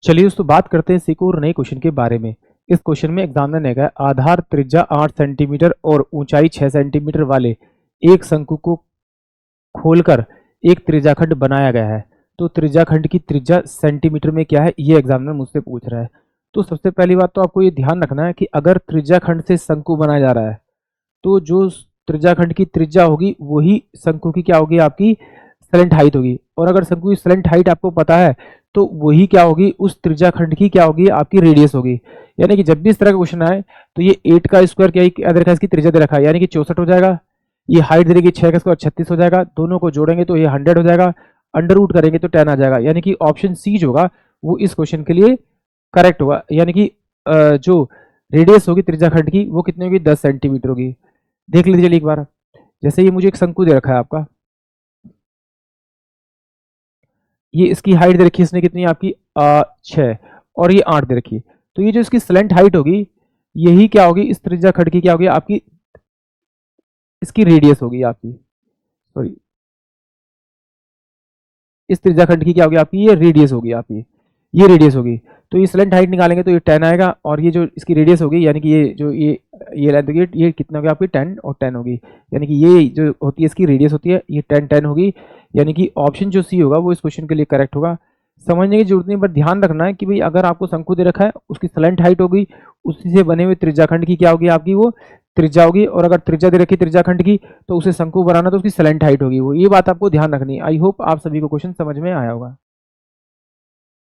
चलिए दोस्तों बात करते हैं इस एक और नए क्वेश्चन के बारे में। इस क्वेश्चन में एग्जामिनर ने कहा आधार त्रिज्या 8 सेंटीमीटर और ऊंचाई 6 सेंटीमीटर वाले एक शंकु को खोलकर एक त्रिज्याखंड बनाया गया है। तो त्रिज्याखंड की त्रिज्या सेंटीमीटर में क्या है, ये एग्जामिनर मुझसे पूछ रहा है। तो सबसे पहली बात तो आपको ये ध्यान रखना है कि अगर त्रिज्याखंड से शंकु बनाया जा रहा है तो जो त्रिज्याखंड की त्रिज्या होगी वही शंकु की क्या होगी, आपकी स्लेंट हाइट होगी। और अगर शंकु की स्लेंट हाइट आपको पता है तो वही क्या होगी, उस त्रिज्याखंड की क्या होगी, आपकी रेडियस होगी। यानी कि जब भी इस तरह का क्वेश्चन आए तो ये 8 का स्क्वायर क्या दे रखा है, इसकी त्रिज्या दे रखा है, यानी कि 64 हो जाएगा। ये हाइट दे देगी 6 का स्क्वायर 36 हो जाएगा। दोनों को जोड़ेंगे तो ये 100 हो जाएगा, अंडर रूट करेंगे तो 10 आ जाएगा। यानी कि ऑप्शन सी जो होगा वो इस क्वेश्चन के लिए करेक्ट होगा। यानी कि जो रेडियस होगी त्रिज्याखंड की वो कितनी होगी, 10 सेंटीमीटर होगी। देख लीजिए एक बार, जैसे ये मुझे एक शंकु दे रखा है आपका, ये इसकी हाइट दे रखी है इसने कितनी, आपकी 6 और ये 8 दे रखी है। तो ये जो इसकी स्लेंट हाइट होगी यही क्या होगी, इस त्रिज्याखंड की क्या होगी, आपकी इसकी रेडियस होगी, आपकी सॉरी इस त्रिज्याखंड की क्या होगी, आपकी ये रेडियस होगी, आपकी ये रेडियस होगी। तो ये स्लेंट हाइट निकालेंगे तो ये 10 आएगा और ये जो इसकी रेडियस होगी यानी कि ये जो ये लेंथ होगी ये कितना होगी, आपकी 10 और 10 होगी। यानी कि ये जो होती है इसकी रेडियस होती है ये 10 होगी। यानी कि ऑप्शन जो सी होगा वो इस क्वेश्चन के लिए करेक्ट होगा। समझने की जरूरत नहीं, बट ध्यान रखना है कि भाई अगर आपको शंकु दे रखा है उसकी स्लेंट हाइट होगी, उसी से बने हुए त्रिज्याखंड की क्या होगी, आपकी वो त्रिज्या होगी। और अगर त्रिज्या दे रखी त्रिज्याखंड की तो उसे शंकु बनाना तो उसकी स्लेंट हाइट होगी वो। ये बात आपको ध्यान रखनी है। आई होप आप सभी को क्वेश्चन समझ में आया होगा।